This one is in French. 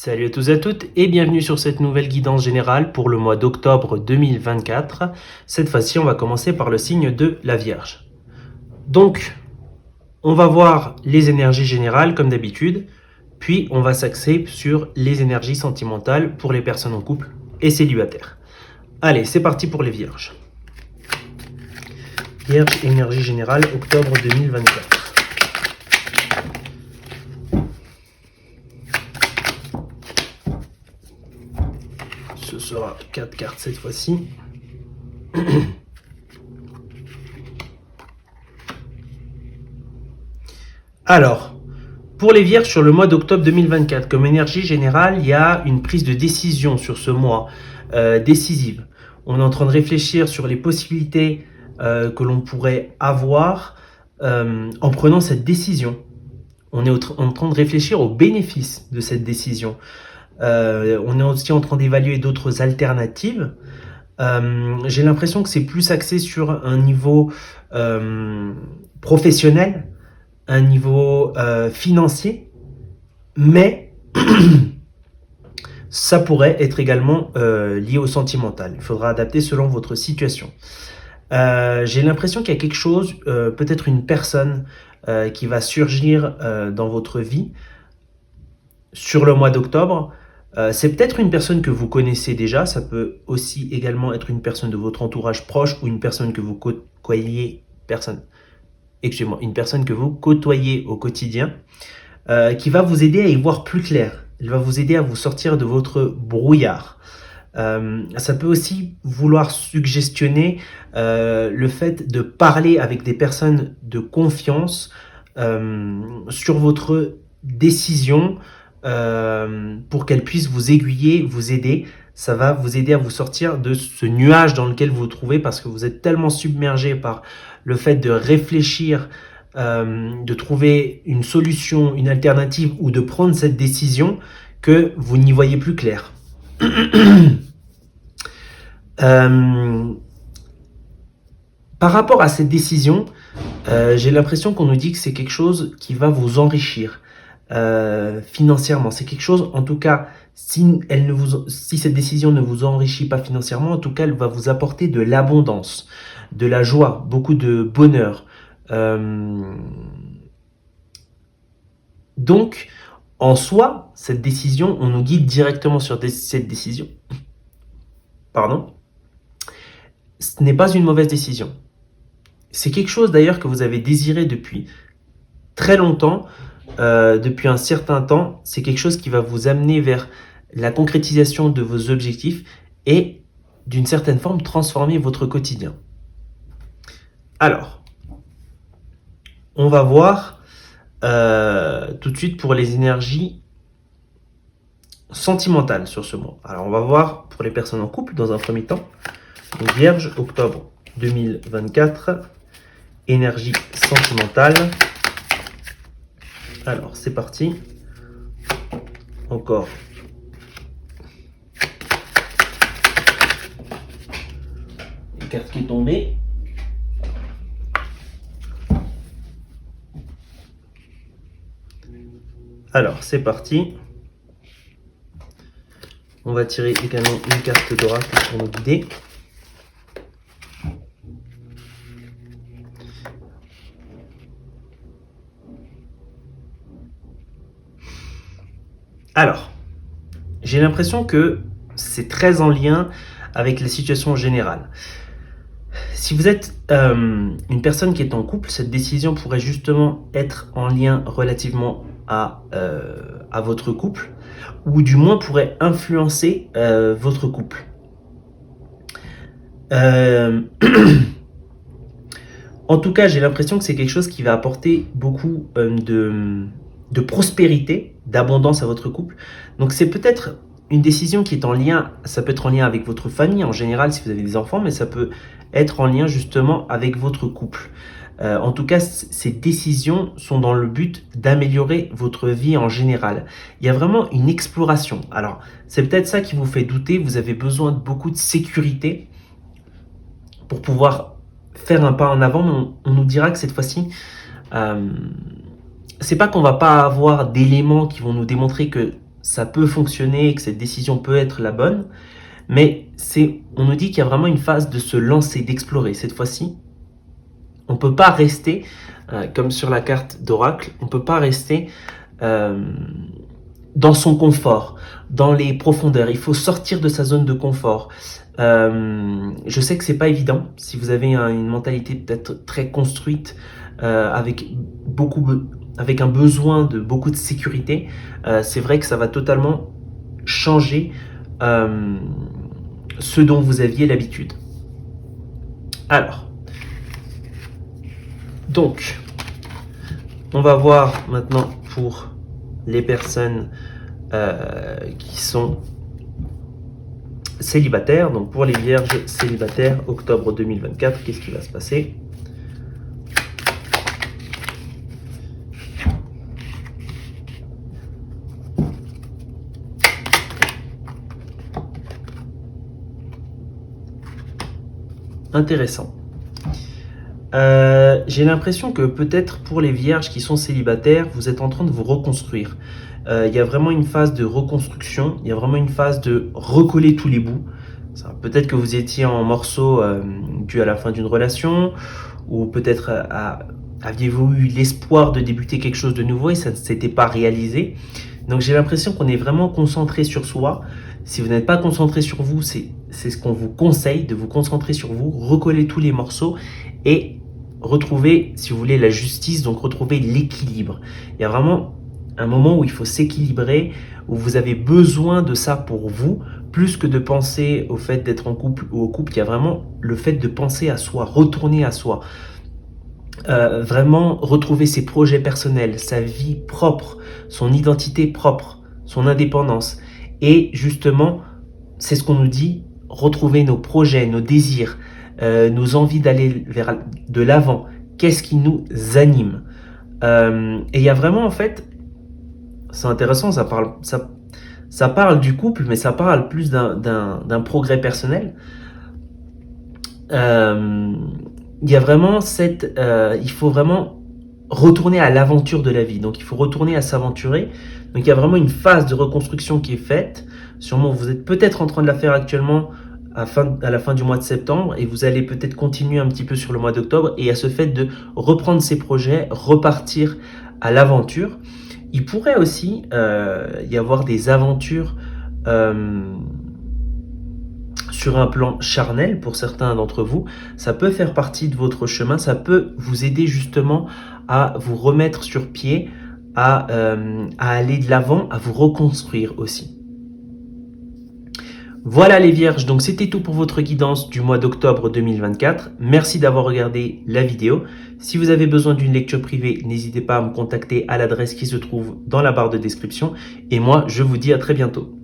Salut à tous et à toutes et bienvenue sur cette nouvelle guidance générale pour le mois d'octobre 2024. Cette fois-ci, on va commencer par le signe de la Vierge. Donc, on va voir les énergies générales comme d'habitude, puis on va s'axer sur les énergies sentimentales pour les personnes en couple et célibataires. Allez, c'est parti pour les Vierges. Vierge, énergie générale, octobre 2024. Ce sera 4 cartes cette fois-ci. Alors, pour les Vierges sur le mois d'octobre 2024, comme énergie générale, il y a une prise de décision sur ce mois décisive. On est en train de réfléchir sur les possibilités que l'on pourrait avoir en prenant cette décision. On est en train de réfléchir aux bénéfices de cette décision. On est aussi en train d'évaluer d'autres alternatives. J'ai l'impression que c'est plus axé sur un niveau professionnel, un niveau financier, mais ça pourrait être également lié au sentimental. Il faudra adapter selon votre situation. J'ai l'impression qu'il y a quelque chose, peut-être une personne qui va surgir dans votre vie sur le mois d'octobre. C'est peut-être une personne que vous connaissez déjà, ça peut aussi également être une personne de votre entourage proche ou une personne que vous côtoyez, une personne que vous côtoyez au quotidien, qui va vous aider à y voir plus clair. Elle va vous aider à vous sortir de votre brouillard. Ça peut aussi vouloir suggestionner le fait de parler avec des personnes de confiance sur votre décision pour qu'elles puissent vous aiguiller, vous aider. Ça va vous aider à vous sortir de ce nuage dans lequel vous vous trouvez parce que vous êtes tellement submergé par le fait de réfléchir, de trouver une solution, une alternative ou de prendre cette décision que vous n'y voyez plus clair. Par rapport à cette décision, j'ai l'impression qu'on nous dit que c'est quelque chose qui va vous enrichir financièrement. C'est quelque chose, en tout cas, si cette décision ne vous enrichit pas financièrement, en tout cas, elle va vous apporter de l'abondance, de la joie, beaucoup de bonheur. Donc, en soi, cette décision, on nous guide directement sur cette décision. Pardon. Ce n'est pas une mauvaise décision. C'est quelque chose d'ailleurs que vous avez désiré depuis très longtemps, depuis un certain temps. C'est quelque chose qui va vous amener vers la concrétisation de vos objectifs et d'une certaine forme transformer votre quotidien. Alors, on va voir tout de suite pour les énergies sentimentales sur ce mois. Alors, on va voir pour les personnes en couple dans un premier temps. Donc, Vierge, octobre 2024, énergie sentimentale. Alors, c'est parti. Encore. Une carte qui est tombée. Alors, c'est parti. On va tirer également une carte d'oracle pour nous guider. Alors, j'ai l'impression que c'est très en lien avec la situation générale. Si vous êtes une personne qui est en couple, cette décision pourrait justement être en lien relativement à votre couple, ou du moins pourrait influencer votre couple. En tout cas, j'ai l'impression que c'est quelque chose qui va apporter beaucoup de prospérité, d'abondance à votre couple. Donc c'est peut-être une décision qui est en lien, ça peut être en lien avec votre famille en général si vous avez des enfants, mais ça peut être en lien justement avec votre couple. En tout cas, ces décisions sont dans le but d'améliorer votre vie en général. Il y a vraiment une exploration. Alors, c'est peut-être ça qui vous fait douter. Vous avez besoin de beaucoup de sécurité pour pouvoir faire un pas en avant, mais on nous dira que cette fois-ci, c'est pas qu'on va pas avoir d'éléments qui vont nous démontrer que ça peut fonctionner et que cette décision peut être la bonne, mais on nous dit qu'il y a vraiment une phase de se lancer, d'explorer. Cette fois-ci, on ne peut pas rester, comme sur la carte d'oracle, on ne peut pas rester dans son confort, dans les profondeurs. Il faut sortir de sa zone de confort. Je sais que c'est pas évident si vous avez une mentalité peut-être très construite, avec un besoin de beaucoup de sécurité. C'est vrai que ça va totalement changer ce dont vous aviez l'habitude. Alors, donc, on va voir maintenant pour les personnes qui sont célibataires. Donc pour les vierges célibataires, octobre 2024, qu'est-ce qui va se passer? Intéressant. J'ai l'impression que peut-être pour les vierges qui sont célibataires, vous êtes en train de vous reconstruire. Il y a vraiment une phase de reconstruction, il y a vraiment une phase de recoller tous les bouts. Peut-être que vous étiez en morceaux dû à la fin d'une relation, ou peut-être aviez-vous eu l'espoir de débuter quelque chose de nouveau et ça ne s'était pas réalisé. Donc j'ai l'impression qu'on est vraiment concentré sur soi. Si vous n'êtes pas concentré sur vous, c'est ce qu'on vous conseille, de vous concentrer sur vous, recoller tous les morceaux et retrouver, si vous voulez, la justice, donc retrouver l'équilibre. Il y a vraiment un moment où il faut s'équilibrer, où vous avez besoin de ça pour vous, plus que de penser au fait d'être en couple ou au couple. Il y a vraiment le fait de penser à soi, retourner à soi. Vraiment retrouver ses projets personnels, sa vie propre, son identité propre, son indépendance. Et justement, c'est ce qu'on nous dit, retrouver nos projets, nos désirs, nos envies d'aller vers de l'avant. Qu'est-ce qui nous anime? Et il y a vraiment, en fait, c'est intéressant, ça parle du couple, mais ça parle plus d'un progrès personnel. Il y a vraiment il faut vraiment retourner à l'aventure de la vie. Donc, il faut retourner à s'aventurer. Donc, il y a vraiment une phase de reconstruction qui est faite. Sûrement, vous êtes peut-être en train de la faire actuellement à la fin du mois de septembre et vous allez peut-être continuer un petit peu sur le mois d'octobre et à ce fait de reprendre ces projets, repartir à l'aventure. Il pourrait aussi y avoir des aventures sur un plan charnel pour certains d'entre vous. Ça peut faire partie de votre chemin, ça peut vous aider justement à vous remettre sur pied, à aller de l'avant, à vous reconstruire aussi. Voilà les vierges, donc c'était tout pour votre guidance du mois d'octobre 2024. Merci d'avoir regardé la vidéo. Si vous avez besoin d'une lecture privée, n'hésitez pas à me contacter à l'adresse qui se trouve dans la barre de description. Et moi, je vous dis à très bientôt.